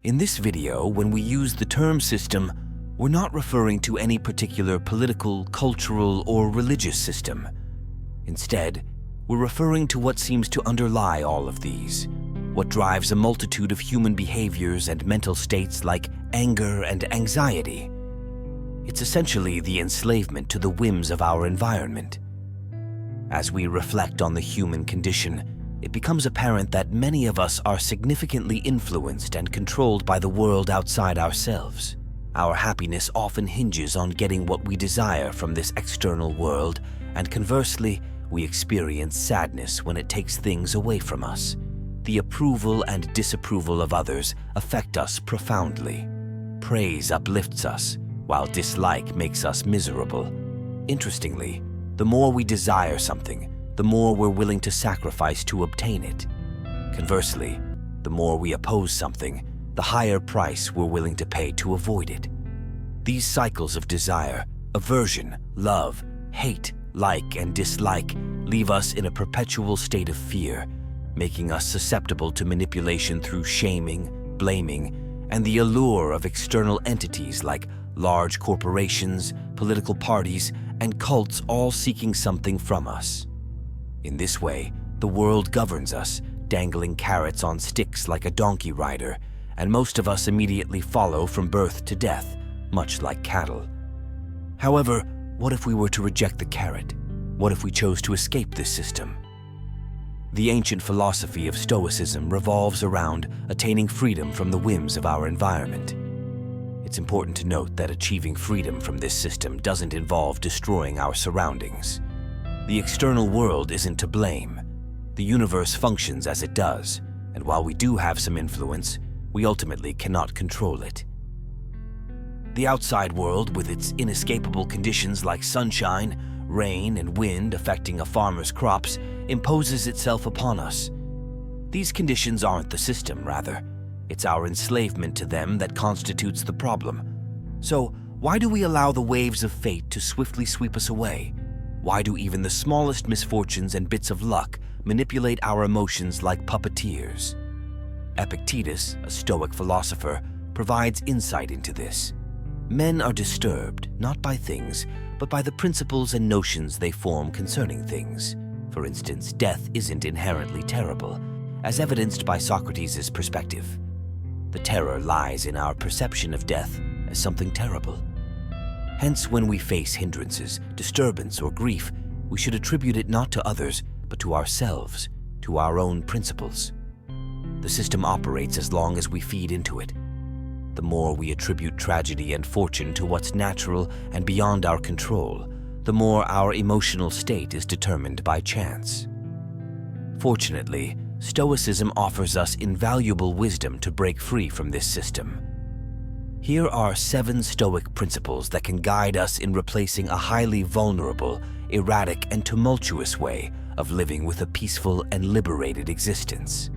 In this video, when we use the term system, we're not referring to any particular political, cultural, or religious system. Instead, we're referring to what seems to underlie all of these, what drives a multitude of human behaviors and mental states like anger and anxiety. It's essentially the enslavement to the whims of our environment. As we reflect on the human condition, it becomes apparent that many of us are significantly influenced and controlled by the world outside ourselves. Our happiness often hinges on getting what we desire from this external world, and conversely, we experience sadness when it takes things away from us. The approval and disapproval of others affect us profoundly. Praise uplifts us, while dislike makes us miserable. Interestingly, the more we desire something, the more we're willing to sacrifice to obtain it. Conversely, the more we oppose something, the higher price we're willing to pay to avoid it. These cycles of desire, aversion, love, hate, like, and dislike leave us in a perpetual state of fear, making us susceptible to manipulation through shaming, blaming, and the allure of external entities like large corporations, political parties, and cults, all seeking something from us. In this way, the world governs us, dangling carrots on sticks like a donkey rider, and most of us immediately follow from birth to death, much like cattle. However, what if we were to reject the carrot? What if we chose to escape this system? The ancient philosophy of Stoicism revolves around attaining freedom from the whims of our environment. It's important to note that achieving freedom from this system doesn't involve destroying our surroundings. The external world isn't to blame. The universe functions as it does, and while we do have some influence, we ultimately cannot control it. The outside world, with its inescapable conditions like sunshine, rain, and wind affecting a farmer's crops, imposes itself upon us. These conditions aren't the system, rather. It's our enslavement to them that constitutes the problem. So, why do we allow the waves of fate to swiftly sweep us away? Why do even the smallest misfortunes and bits of luck manipulate our emotions like puppeteers? Epictetus, a Stoic philosopher, provides insight into this. Men are disturbed, not by things, but by the principles and notions they form concerning things. For instance, death isn't inherently terrible, as evidenced by Socrates' perspective. The terror lies in our perception of death as something terrible. Hence, when we face hindrances, disturbance, or grief, we should attribute it not to others, but to ourselves, to our own principles. The system operates as long as we feed into it. The more we attribute tragedy and fortune to what's natural and beyond our control, the more our emotional state is determined by chance. Fortunately, Stoicism offers us invaluable wisdom to break free from this system. Here are 7 Stoic principles that can guide us in replacing a highly vulnerable, erratic, and tumultuous way of living with a peaceful and liberated existence.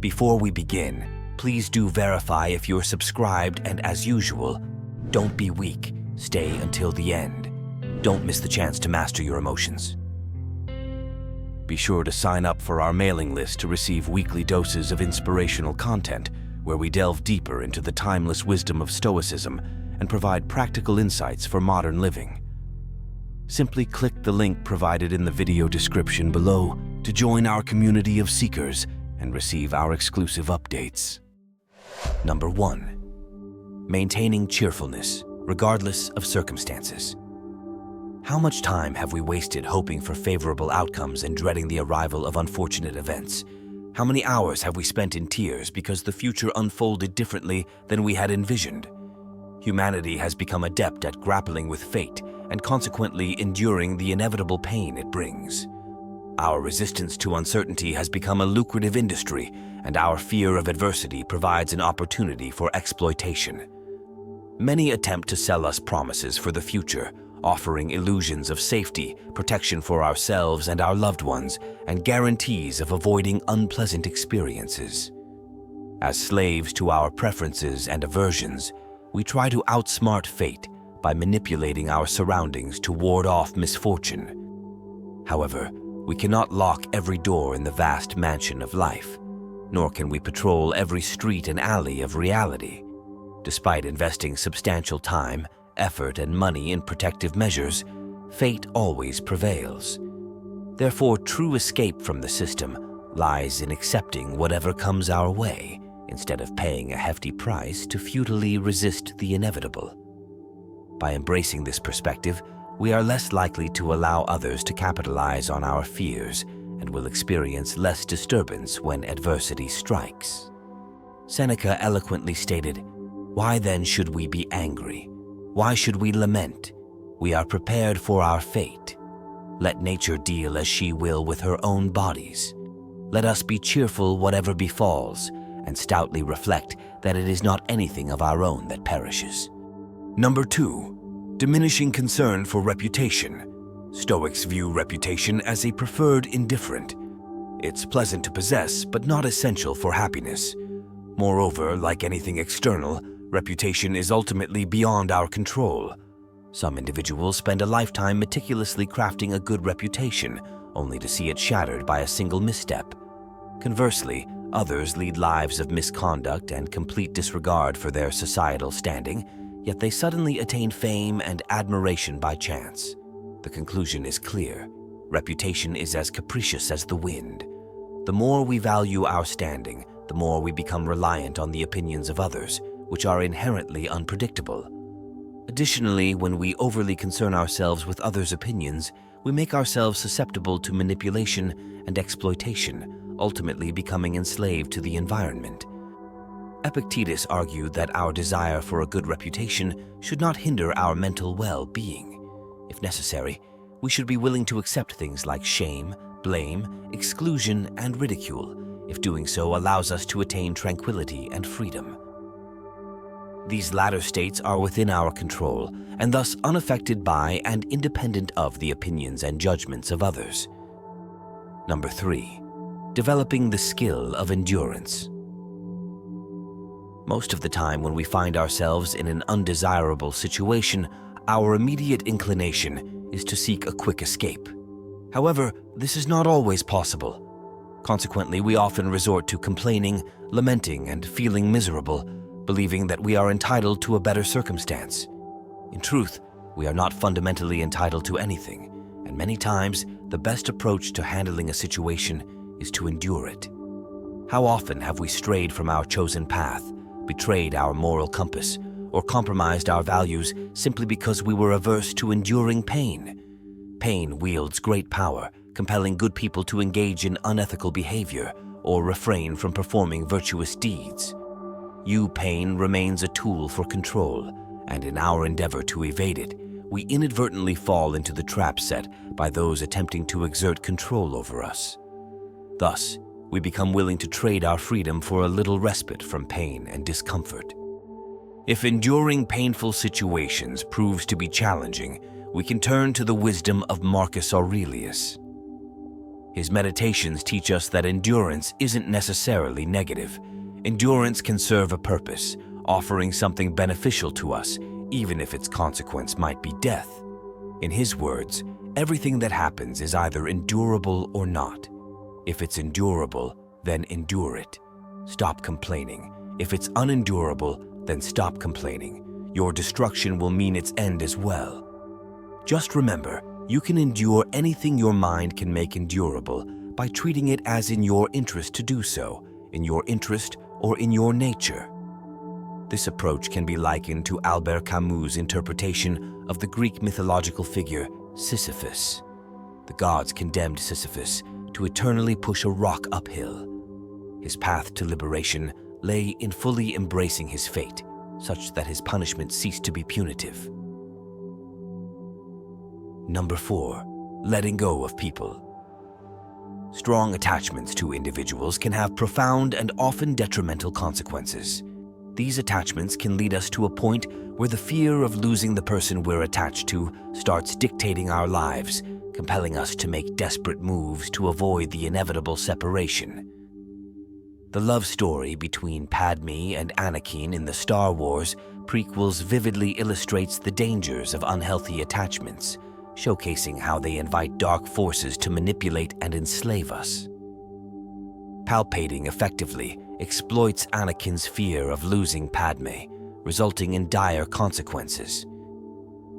Before we begin, please do verify if you're subscribed, and as usual, don't be weak. Stay until the end. Don't miss the chance to master your emotions. Be sure to sign up for our mailing list to receive weekly doses of inspirational content where we delve deeper into the timeless wisdom of Stoicism and provide practical insights for modern living. Simply click the link provided in the video description below to join our community of seekers and receive our exclusive updates. Number 1. Maintaining cheerfulness, regardless of circumstances. How much time have we wasted hoping for favorable outcomes and dreading the arrival of unfortunate events? How many hours have we spent in tears because the future unfolded differently than we had envisioned? Humanity has become adept at grappling with fate and consequently enduring the inevitable pain it brings. Our resistance to uncertainty has become a lucrative industry, and our fear of adversity provides an opportunity for exploitation. Many attempt to sell us promises for the future, offering illusions of safety, protection for ourselves and our loved ones, and guarantees of avoiding unpleasant experiences. As slaves to our preferences and aversions, we try to outsmart fate by manipulating our surroundings to ward off misfortune. However, we cannot lock every door in the vast mansion of life. nor can we patrol every street and alley of reality. Despite investing substantial time, effort, and money in protective measures, fate always prevails. Therefore, true escape from the system lies in accepting whatever comes our way, instead of paying a hefty price to futilely resist the inevitable. By embracing this perspective, we are less likely to allow others to capitalize on our fears and will experience less disturbance when adversity strikes. Seneca eloquently stated, "Why then should we be angry? Why should we lament? We are prepared for our fate. Let nature deal as she will with her own bodies. Let us be cheerful whatever befalls, and stoutly reflect that it is not anything of our own that perishes." Number 2, diminishing concern for reputation. Stoics view reputation as a preferred indifferent. It's pleasant to possess, but not essential for happiness. Moreover, like anything external, reputation is ultimately beyond our control. Some individuals spend a lifetime meticulously crafting a good reputation, only to see it shattered by a single misstep. Conversely, others lead lives of misconduct and complete disregard for their societal standing, yet they suddenly attain fame and admiration by chance. The conclusion is clear. Reputation is as capricious as the wind. The more we value our standing, the more we become reliant on the opinions of others, which are inherently unpredictable. Additionally, when we overly concern ourselves with others' opinions, we make ourselves susceptible to manipulation and exploitation, ultimately becoming enslaved to the environment. Epictetus argued that our desire for a good reputation should not hinder our mental well-being. If necessary, we should be willing to accept things like shame, blame, exclusion, and ridicule, if doing so allows us to attain tranquility and freedom. These latter states are within our control, and thus unaffected by and independent of the opinions and judgments of others. Number 3, developing the skill of endurance. Most of the time when we find ourselves in an undesirable situation, our immediate inclination is to seek a quick escape. However, this is not always possible. Consequently, we often resort to complaining, lamenting, and feeling miserable, believing that we are entitled to a better circumstance. In truth, we are not fundamentally entitled to anything, and many times the best approach to handling a situation is to endure it. How often have we strayed from our chosen path, betrayed our moral compass, or compromised our values simply because we were averse to enduring pain? Pain wields great power, compelling good people to engage in unethical behavior or refrain from performing virtuous deeds. Pain remains a tool for control, and in our endeavor to evade it, we inadvertently fall into the trap set by those attempting to exert control over us. Thus, we become willing to trade our freedom for a little respite from pain and discomfort. If enduring painful situations proves to be challenging, we can turn to the wisdom of Marcus Aurelius. His meditations teach us that endurance isn't necessarily negative. Endurance can serve a purpose, offering something beneficial to us, even if its consequence might be death. In his words, everything that happens is either endurable or not. If it's endurable, then endure it. Stop complaining. If it's unendurable, then stop complaining. Your destruction will mean its end as well. Just remember, you can endure anything your mind can make endurable by treating it as in your interest to do so, in your interest or in your nature. This approach can be likened to Albert Camus' interpretation of the Greek mythological figure Sisyphus. The gods condemned Sisyphus to eternally push a rock uphill. His path to liberation lay in fully embracing his fate, such that his punishment ceased to be punitive. Number 4, letting go of people. Strong attachments to individuals can have profound and often detrimental consequences. These attachments can lead us to a point where the fear of losing the person we're attached to starts dictating our lives, compelling us to make desperate moves to avoid the inevitable separation. The love story between Padme and Anakin in the Star Wars prequels vividly illustrates the dangers of unhealthy attachments, showcasing how they invite dark forces to manipulate and enslave us. palpating effectively, exploits Anakin's fear of losing Padme, resulting in dire consequences.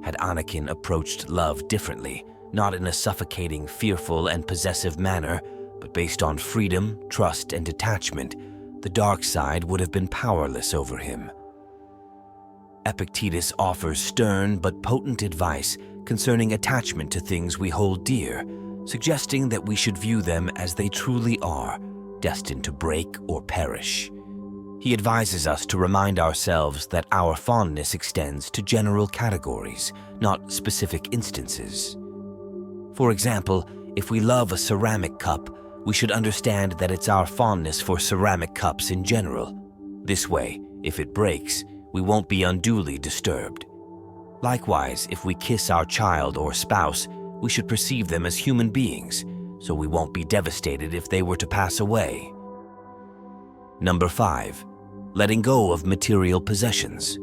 Had Anakin approached love differently, not in a suffocating, fearful, and possessive manner, but based on freedom, trust, and detachment, the dark side would have been powerless over him. Epictetus offers stern but potent advice concerning attachment to things we hold dear, suggesting that we should view them as they truly are, destined to break or perish. He advises us to remind ourselves that our fondness extends to general categories, not specific instances. For example, if we love a ceramic cup, we should understand that it's our fondness for ceramic cups in general. This way, if it breaks, we won't be unduly disturbed. Likewise, if we kiss our child or spouse, we should perceive them as human beings, so we won't be devastated if they were to pass away. Number 5. Letting go of material possessions.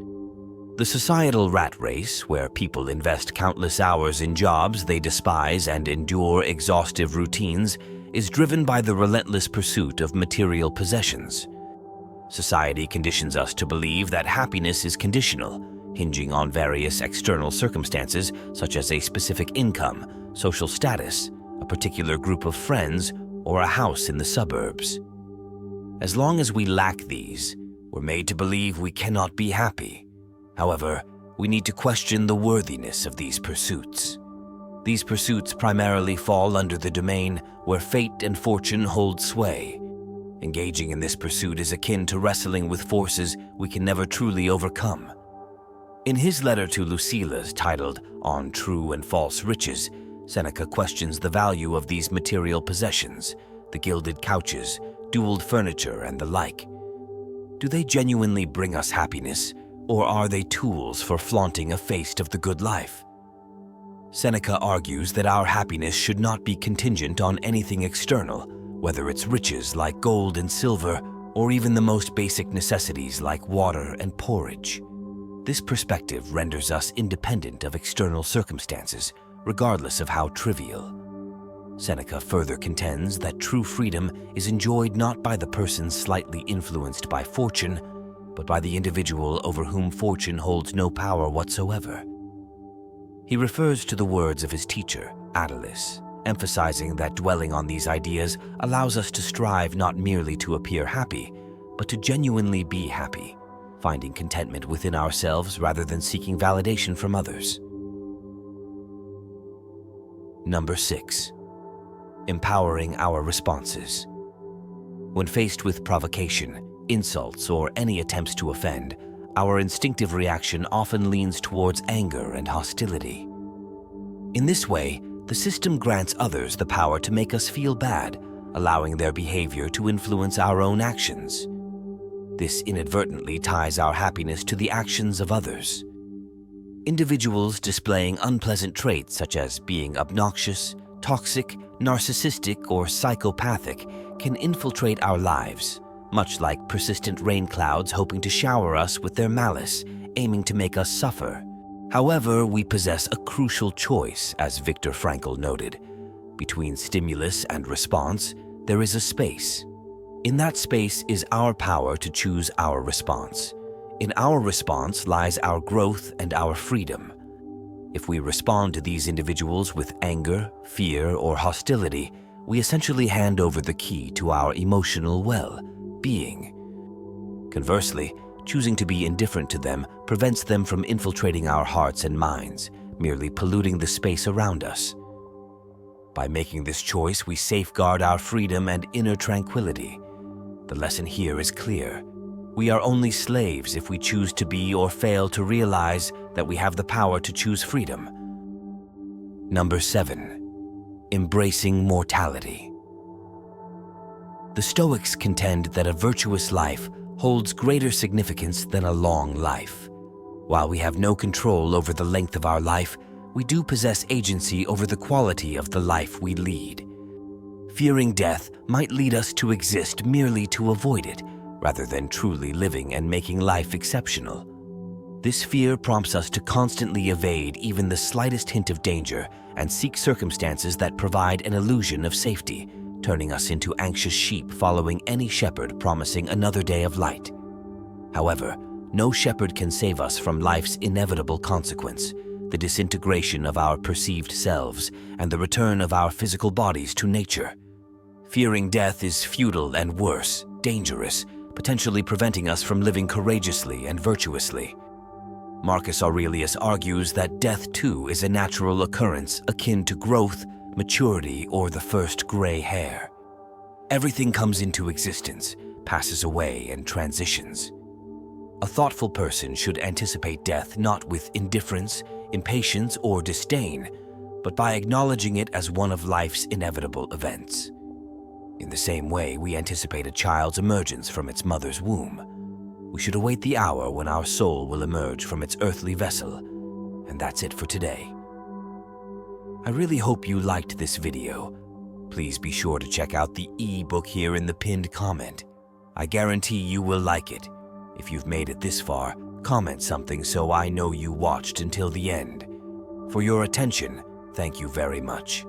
The societal rat race, where people invest countless hours in jobs they despise and endure exhaustive routines, is driven by the relentless pursuit of material possessions. Society conditions us to believe that happiness is conditional, hinging on various external circumstances such as a specific income, social status, a particular group of friends, or a house in the suburbs. As long as we lack these, we're made to believe we cannot be happy. However, we need to question the worthiness of these pursuits. These pursuits primarily fall under the domain where fate and fortune hold sway. Engaging in this pursuit is akin to wrestling with forces we can never truly overcome. In his letter to Lucilius titled On True and False Riches, Seneca questions the value of these material possessions, the gilded couches, jeweled furniture, and the like. Do they genuinely bring us happiness, or are they tools for flaunting a feast of the good life? Seneca argues that our happiness should not be contingent on anything external, whether it's riches like gold and silver, or even the most basic necessities like water and porridge. This perspective renders us independent of external circumstances, regardless of how trivial. Seneca further contends that true freedom is enjoyed not by the person slightly influenced by fortune, but by the individual over whom fortune holds no power whatsoever. He refers to the words of his teacher, Aurelius, emphasizing that dwelling on these ideas allows us to strive not merely to appear happy, but to genuinely be happy, finding contentment within ourselves rather than seeking validation from others. Number 6. Empowering our responses. When faced with provocation, insults, or any attempts to offend, our instinctive reaction often leans towards anger and hostility. In this way, the system grants others the power to make us feel bad, allowing their behavior to influence our own actions. This inadvertently ties our happiness to the actions of others. Individuals displaying unpleasant traits such as being obnoxious, toxic, narcissistic, or psychopathic can infiltrate our lives, much like persistent rain clouds hoping to shower us with their malice, aiming to make us suffer. However, we possess a crucial choice, as Viktor Frankl noted. Between stimulus and response, there is a space. In that space is our power to choose our response. In our response lies our growth and our freedom. If we respond to these individuals with anger, fear, or hostility, we essentially hand over the key to our emotional well-being. Conversely, choosing to be indifferent to them prevents them from infiltrating our hearts and minds, merely polluting the space around us. By making this choice, we safeguard our freedom and inner tranquility. The lesson here is clear. We are only slaves if we choose to be or fail to realize that we have the power to choose freedom. Number 7. Embracing mortality. The Stoics contend that a virtuous life holds greater significance than a long life. While we have no control over the length of our life, we do possess agency over the quality of the life we lead. Fearing death might lead us to exist merely to avoid it, rather than truly living and making life exceptional. This fear prompts us to constantly evade even the slightest hint of danger and seek circumstances that provide an illusion of safety, turning us into anxious sheep following any shepherd promising another day of light. However, no shepherd can save us from life's inevitable consequence, the disintegration of our perceived selves and the return of our physical bodies to nature. Fearing death is futile and worse, dangerous, potentially preventing us from living courageously and virtuously. Marcus Aurelius argues that death too is a natural occurrence akin to growth, maturity, or the first gray hair. Everything comes into existence, passes away, and transitions. A thoughtful person should anticipate death not with indifference, impatience, or disdain, but by acknowledging it as one of life's inevitable events. In the same way we anticipate a child's emergence from its mother's womb, we should await the hour when our soul will emerge from its earthly vessel. And that's it for today. I really hope you liked this video. Please be sure to check out the e-book here in the pinned comment. I guarantee you will like it. If you've made it this far, comment something so I know you watched until the end. For your attention, thank you very much.